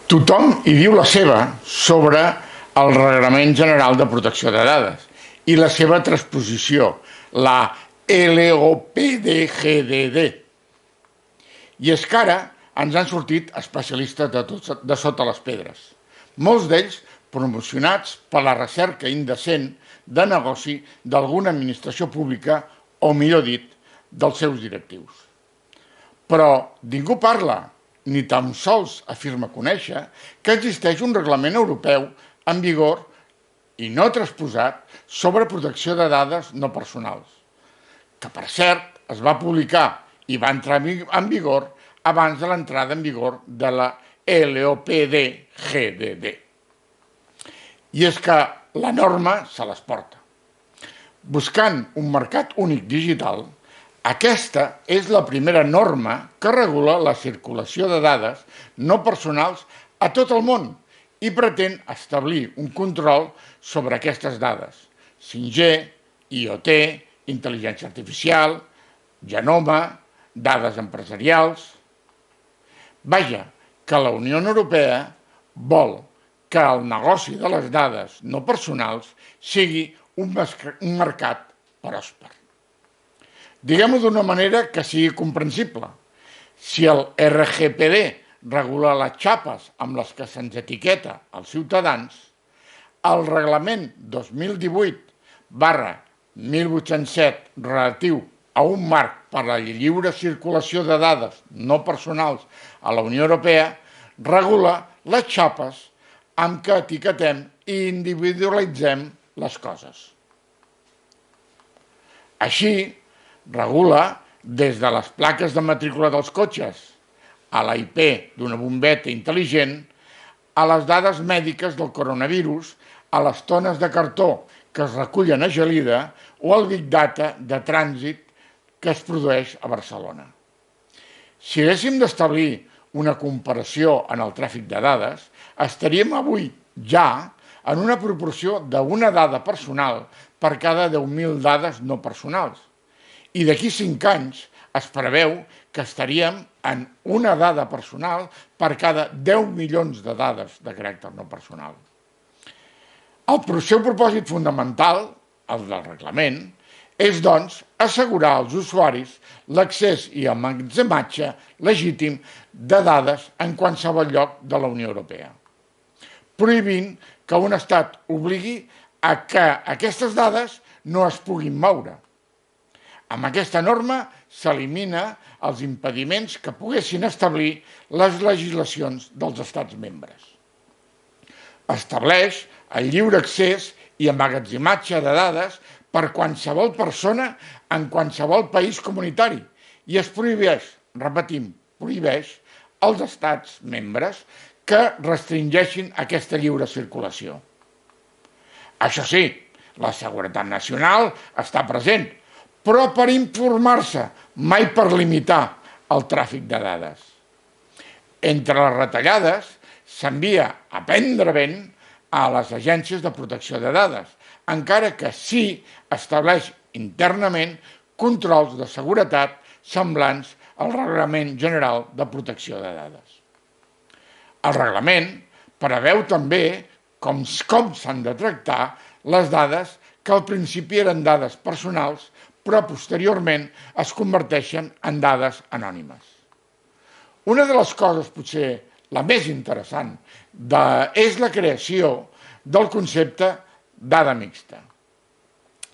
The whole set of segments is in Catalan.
Tothom hi diu la seva sobre el Reglament General de Protecció de Dades i la seva transposició, la LOPDGDD. I és que ara ens han sortit especialistes de sota les pedres, molts d'ells promocionats per la recerca indecent de negoci d'alguna administració pública, o millor dit, dels seus directius. Però ningú parla, ni tan sols afirma conèixer, que existeix un reglament europeu en vigor i no transposat sobre protecció de dades no personals, que per cert es va publicar i va entrar en vigor abans de l'entrada en vigor de la LOPDGDD. I és que la norma se les porta. Buscant un mercat únic digital, aquesta és la primera norma que regula la circulació de dades no personals a tot el món i pretén establir un control sobre aquestes dades: 5G, IoT, intel·ligència artificial, genoma, dades empresarials. Vaja, que la Unió Europea vol que el negoci de les dades no personals sigui un mercat pròsper. Diguem-ho d'una manera que sigui comprensible. Si el RGPD regula les xapes amb les que se'ns etiqueta als ciutadans, el reglament 2018/1807 relatiu a un marc per a la lliure circulació de dades no personals a la Unió Europea regula les xapes amb què etiquetem i individualitzem les coses. Així, regula des de les plaques de matrícula dels cotxes, a la IP d'una bombeta intel·ligent, a les dades mèdiques del coronavirus, a les tones de cartó que es recullen a Gelida o al Big Data de trànsit que es produeix a Barcelona. Si haguéssim d'establir una comparació en el tràfic de dades, estaríem avui ja en una proporció d'una dada personal per cada 10.000 dades no personals. I d'aquí 5 anys es preveu que estaríem en una dada personal per cada 10 milions de dades de caràcter no personal. El seu propòsit fonamental, el del reglament, és, doncs, assegurar als usuaris l'accés i emmagatzematge legítim de dades en qualsevol lloc de la Unió Europea, prohibint que un estat obligui a que aquestes dades no es puguin moure. Amb aquesta norma s'elimina els impediments que poguessin establir les legislacions dels estats membres. Estableix el lliure accés i emmagatzematge de dades per qualsevol persona en qualsevol país comunitari i es prohibeix, repetim, prohibeix als estats membres que restringeixin aquesta lliure circulació. Això sí, la seguretat nacional està present, però per informar-se, mai per limitar el tràfic de dades. Entre les retallades s'envia a prendre vent a les agències de protecció de dades, encara que sí estableix internament controls de seguretat semblants al Reglament General de Protecció de Dades. El reglament preveu també com s'han de tractar les dades que al principi eren dades personals, però posteriorment es converteixen en dades anònimes. Una de les coses, potser la més interessant, és la creació del concepte dada mixta.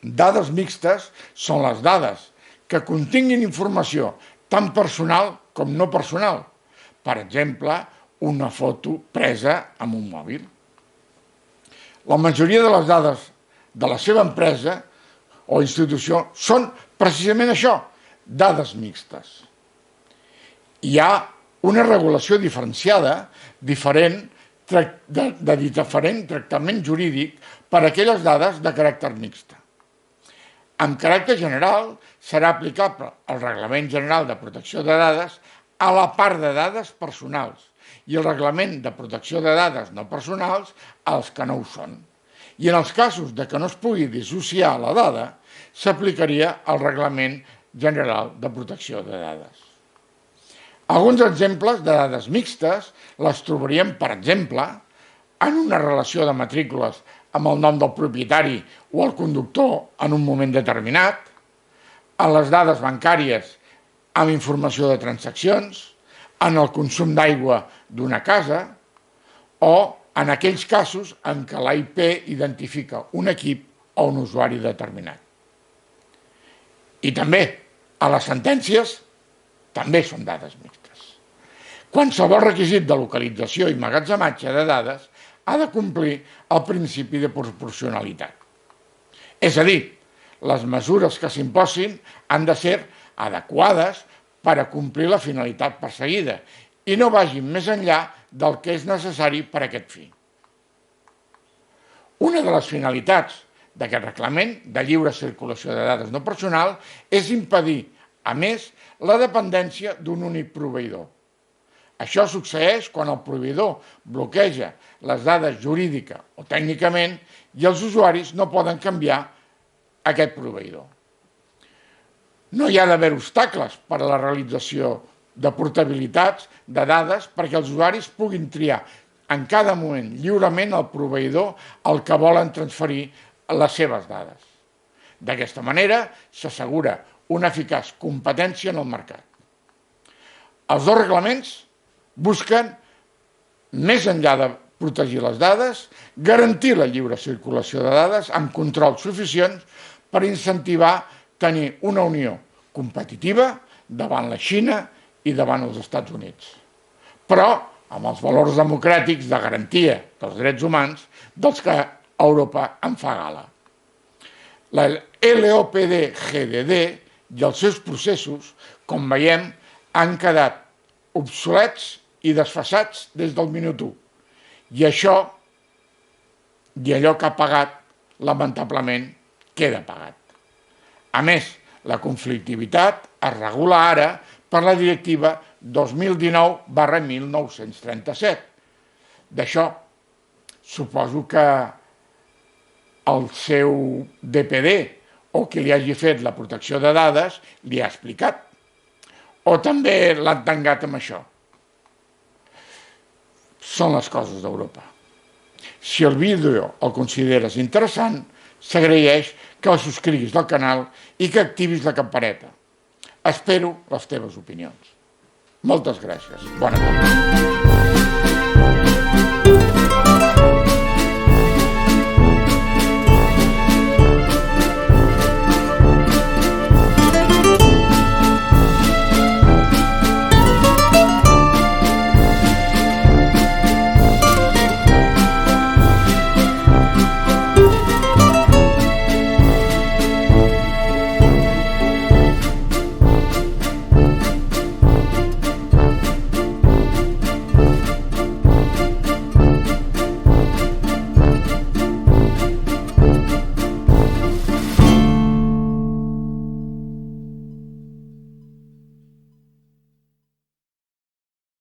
Dades mixtes són les dades que continguin informació tant personal com no personal. Per exemple, una foto presa amb un mòbil. La majoria de les dades de la seva empresa o institució són precisament això, dades mixtes. Hi ha una regulació diferenciada, de diferent tractament jurídic per a aquelles dades de caràcter mixta. En caràcter general, serà aplicable el Reglament General de Protecció de Dades a la part de dades personals i el Reglament de Protecció de Dades no personals als que no ho són. I en els casos de que no es pugui dissociar la dada, s'aplicaria el Reglament General de Protecció de Dades. Alguns exemples de dades mixtes les trobaríem, per exemple, en una relació de matrícules amb el nom del propietari o el conductor en un moment determinat, en les dades bancàries amb informació de transaccions, en el consum d'aigua d'una casa o en aquells casos en què la IP identifica un equip o un usuari determinat. I també, a les sentències, també són dades mixtes. Qualsevol requisit de localització i emmagatzematge de dades ha de complir el principi de proporcionalitat. És a dir, les mesures que s'imposin han de ser adequades per a complir la finalitat perseguida i no vagin més enllà del que és necessari per a aquest fi. Una de les finalitats d'aquest reglament de lliure circulació de dades no personal és impedir, a més, la dependència d'un únic proveïdor. Això succeeix quan el proveïdor bloqueja les dades jurídica o tècnicament i els usuaris no poden canviar aquest proveïdor. No hi ha d'haver obstacles per a la realització de portabilitats de dades perquè els usuaris puguin triar en cada moment lliurement el proveïdor al que volen transferir les seves dades. D'aquesta manera s'assegura una eficaç competència en el mercat. Els dos reglaments busquen, més enllà de protegir les dades, garantir la lliure circulació de dades amb controls suficients per incentivar tenir una unió competitiva davant la Xina i davant els Estats Units, però amb els valors democràtics de garantia dels drets humans dels que Europa en fa gala. La LOPD-GDD i els seus processos, com veiem, han quedat obsolets i desfasats des del minut 1. I això, i allò que ha pagat, lamentablement, queda pagat. A més, la conflictivitat es regula ara per la directiva 2019/1937. D'això, suposo que el seu DPD o qui li hagi fet la protecció de dades li ha explicat. O també l'han tangat amb això. Són les coses d'Europa. Si el vídeo el consideres interessant, s'agraeix que el subscriguis al canal i que activis la campaneta. Espero les teves opinions. Moltes gràcies. Bona tarda.